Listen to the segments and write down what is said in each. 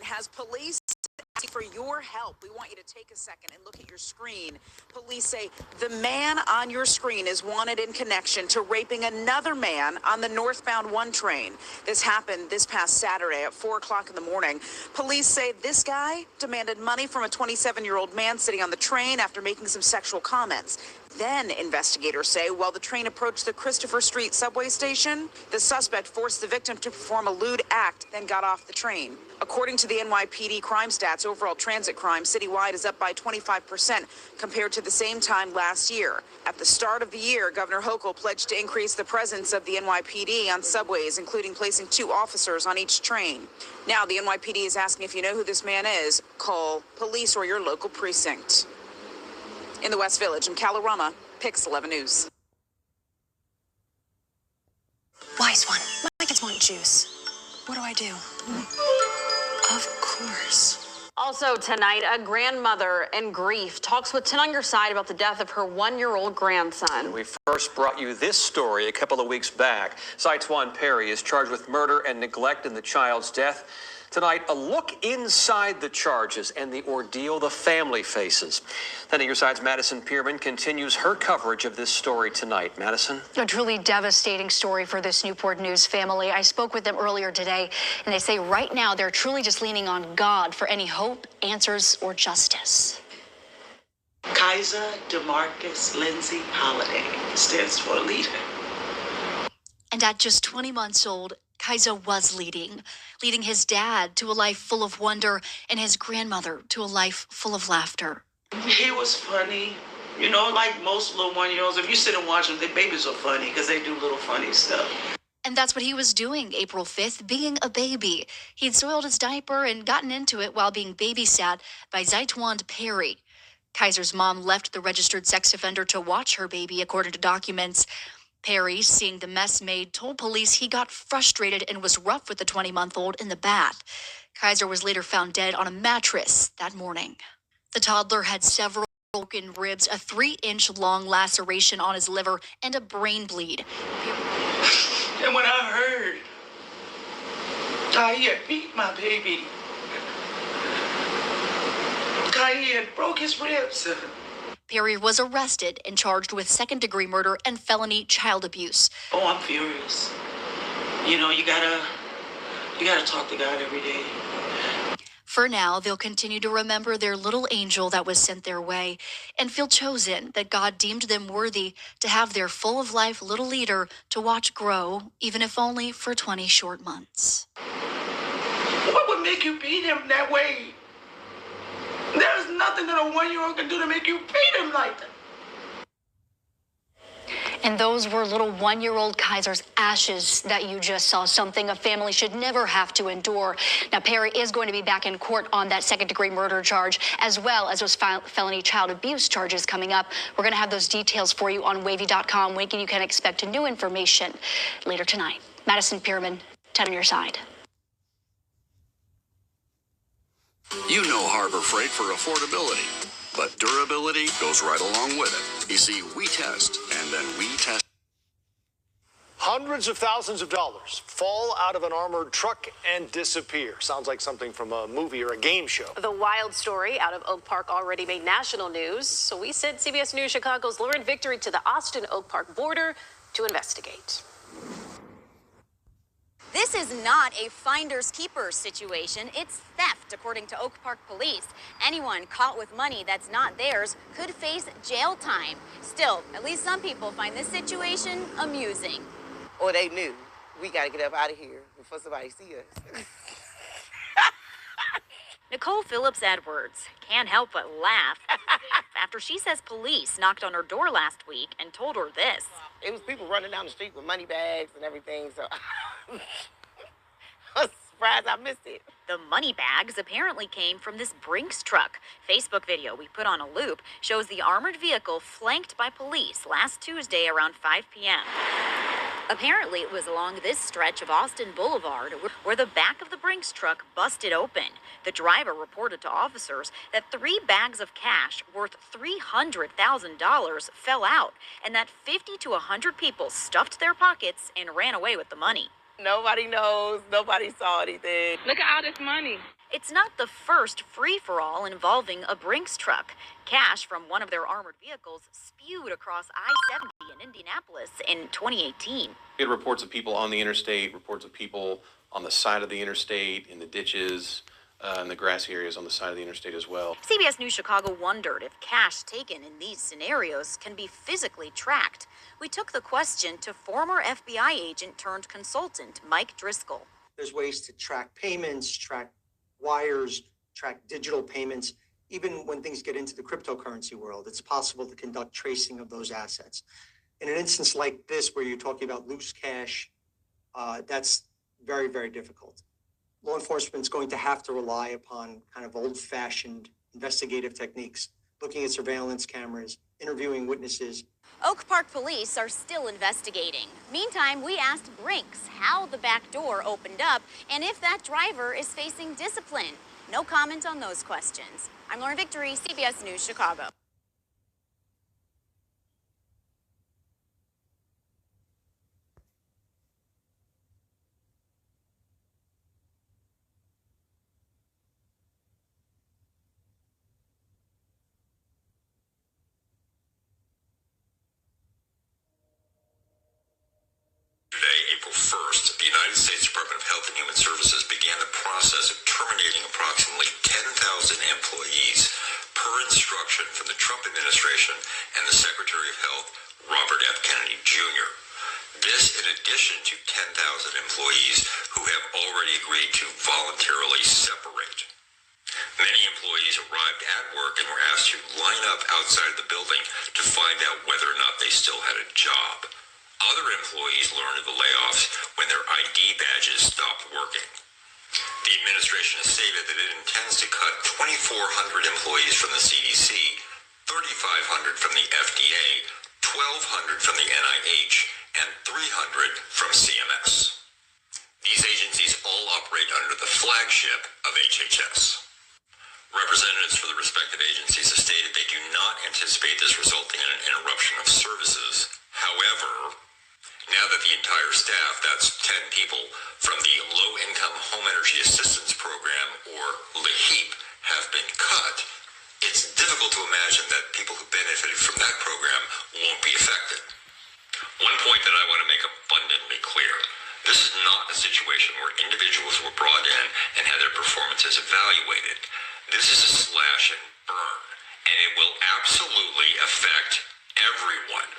Has police asking for your help. We want you to take a second and look at your screen. Police say the man on your screen is wanted in connection to raping another man on the northbound 1 train. This happened this past Saturday at 4 o'clock in the morning. Police say this guy demanded money from a 27-year-old man sitting on the train after making some sexual comments. Then investigators say while the train approached the Christopher Street subway station, the suspect forced the victim to perform a lewd act, then got off the train. According to the NYPD crime stats, overall transit crime citywide is up by 25% compared to the same time last year. At the start of the year, Governor Hochul pledged to increase the presence of the NYPD on subways, including placing 2 officers on each train. Now the NYPD is asking if you know who this man is, call police or your local precinct. In the West Village, in Kalorama, Pix 11 News. Wise one, my kids want juice. What do I do? Of course. Also tonight, a grandmother in grief talks with 10 on Your Side about the death of her 1-year-old grandson. We first brought you this story a couple of weeks back. Zaitwan Perry is charged with murder and neglect in the child's death. Tonight, a look inside the charges and the ordeal the family faces. 10 on Your Side's Madison Pierman continues her coverage of this story tonight. Madison? A truly devastating story for this Newport News family. I spoke with them earlier today, and they say right now they're truly just leaning on God for any hope, answers, or justice. Kaiser DeMarcus Lindsay Holiday stands for leader. And at just 20 months old, Kaiser was leading his dad to a life full of wonder and his grandmother to a life full of laughter. He was funny. You know, like most little 1-year-olds, if you sit and watch them, their babies are funny because they do little funny stuff. And that's what he was doing April 5th, being a baby. He'd soiled his diaper and gotten into it while being babysat by Zaitwan Perry. Kaiser's mom left the registered sex offender to watch her baby, according to documents. Perry, seeing the mess made, told police he got frustrated and was rough with the 20-month-old in the bath. Kaiser was later found dead on a mattress that morning. The toddler had several broken ribs, a 3-inch-long laceration on his liver, and a brain bleed. And when I heard Kai had beat my baby, Kai had broke his ribs. Perry was arrested and charged with second-degree murder and felony child abuse. Oh, I'm furious. You know, you gotta talk to God every day. For now, they'll continue to remember their little angel that was sent their way and feel chosen that God deemed them worthy to have their full-of-life little leader to watch grow, even if only for 20 short months. What would make you beat him that way? There's nothing that a 1-year-old can do to make you beat him like that. And those were little 1-year-old Kaiser's ashes that you just saw, something a family should never have to endure. Now, Perry is going to be back in court on that second-degree murder charge, as well as those felony child abuse charges coming up. We're going to have those details for you on wavy.com. When you can expect new information later tonight. Madison Pierman, 10 on Your Side. You know Harbor Freight for affordability, but durability goes right along with it. You see, we test, and then we test. Hundreds of thousands of dollars fall out of an armored truck and disappear. Sounds like something from a movie or a game show. The wild story out of Oak Park already made national news, so we sent CBS News Chicago's Lauren Victory to the Austin-Oak Park border to investigate. This is not a finders keepers situation. It's theft, according to Oak Park police. Anyone caught with money that's not theirs could face jail time. Still, at least some people find this situation amusing. Or they knew, we got to get up out of here before somebody see us. Nicole Phillips Edwards can't help but laugh after she says police knocked on her door last week and told her this. It was people running down the street with money bags and everything, so I was surprised I missed it. The money bags apparently came from this Brinks truck. Facebook video we put on a loop shows the armored vehicle flanked by police last Tuesday around 5 p.m. Apparently, it was along this stretch of Austin Boulevard where the back of the Brinks truck busted open. The driver reported to officers that 3 bags of cash worth $300,000 fell out and that 50 to 100 people stuffed their pockets and ran away with the money. Nobody knows. Nobody saw anything. Look at all this money. It's not the first free-for-all involving a Brinks truck. Cash from one of their armored vehicles spewed across I-70 in Indianapolis in 2018. We had reports of people on the interstate, reports of people on the side of the interstate, in the ditches, in the grassy areas on the side of the interstate as well. CBS News Chicago wondered if cash taken in these scenarios can be physically tracked. We took the question to former FBI agent turned consultant Mike Driscoll. There's ways to track payments, track wires, track digital payments. Even when things get into the cryptocurrency world, it's possible to conduct tracing of those assets. In an instance like this, where you're talking about loose cash, that's very, very difficult. Law enforcement's going to have to rely upon kind of old-fashioned investigative techniques, looking at surveillance cameras, interviewing witnesses. Oak Park police are still investigating. Meantime, we asked Brinks how the back door opened up and if that driver is facing discipline. No comment on those questions. I'm Lauren Victory, CBS News, Chicago. April 1st, the United States Department of Health and Human Services began the process of terminating approximately 10,000 employees per instruction from the Trump administration and the Secretary of Health, Robert F. Kennedy Jr. This in addition to 10,000 employees who have already agreed to voluntarily separate. Many employees arrived at work and were asked to line up outside the building to find out whether or not they still had a job. Other employees learned of the layoffs when their ID badges stopped working. The administration has stated that it intends to cut 2,400 employees from the CDC, 3,500 from the FDA, 1,200 from the NIH, and 300 from CMS. These agencies all operate under the flagship of HHS. Representatives for the respective agencies have stated they do not anticipate this resulting in an interruption of services. However, now that the entire staff, that's 10 people, from the Low-Income Home Energy Assistance Program, or LIHEAP, have been cut, it's difficult to imagine that people who benefited from that program won't be affected. One point that I want to make abundantly clear, this is not a situation where individuals were brought in and had their performances evaluated. This is a slash and burn, and it will absolutely affect everyone,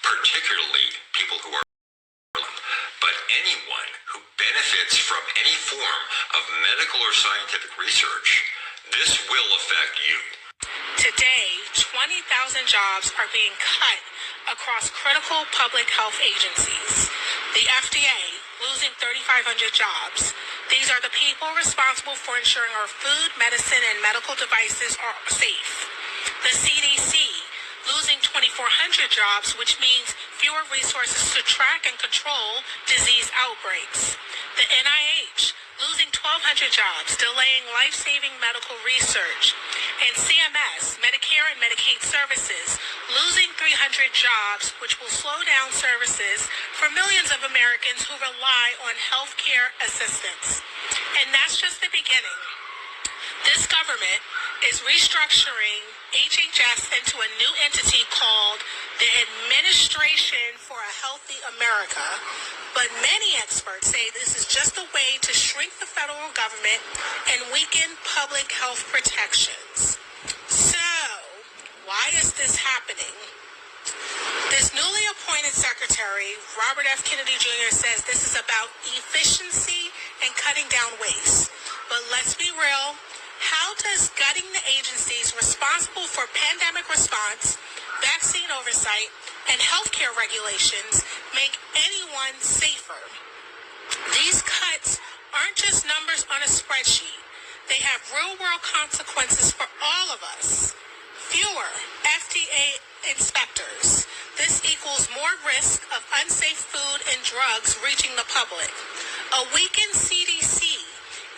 particularly people who are, but anyone who benefits from any form of medical or scientific research, this will affect you. Today, 20,000 jobs are being cut across critical public health agencies. The FDA losing 3,500 jobs. These are the people responsible for ensuring our food, medicine, and medical devices are safe. The CDC losing 2,400 jobs, which means fewer resources to track and control disease outbreaks. The NIH losing 1,200 jobs, delaying life-saving medical research. And CMS, Medicare and Medicaid Services, losing 300 jobs, which will slow down services for millions of Americans who rely on health care assistance. And that's just the beginning. This government is restructuring HHS into a new entity called the Administration for a Healthy America. But many experts say this is just a way to shrink the federal government and weaken public health protections. So, why is this happening? This newly appointed secretary, Robert F. Kennedy Jr., says this is about efficiency and cutting down waste. But let's be real. How does gutting the agencies responsible for pandemic response, vaccine oversight, and healthcare regulations make anyone safer? These cuts aren't just numbers on a spreadsheet. They have real-world consequences for all of us. Fewer FDA inspectors. This equals more risk of unsafe food and drugs reaching the public. A weakened CDC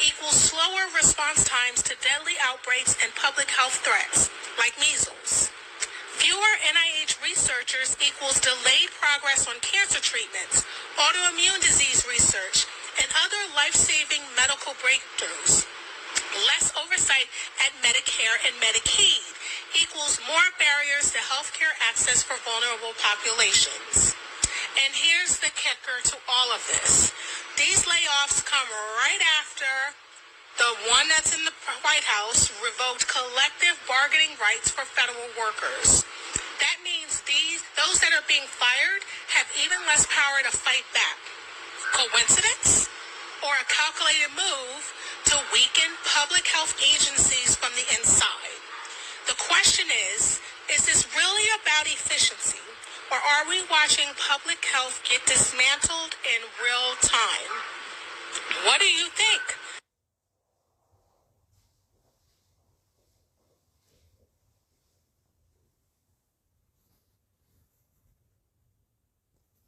equals slower response times to deadly outbreaks and public health threats, like measles. Fewer NIH researchers equals delayed progress on cancer treatments, autoimmune disease research, and other life-saving medical breakthroughs. Less oversight at Medicare and Medicaid equals more barriers to healthcare access for vulnerable populations. And here's the kicker to all of this. These layoffs come right after the one that's in the White House revoked collective bargaining rights for federal workers. That means those that are being fired have even less power to fight back. Coincidence? Or a calculated move to weaken public health agencies from the inside? The question is this really about efficiency, or are we watching public health get dismantled in real time? What do you think?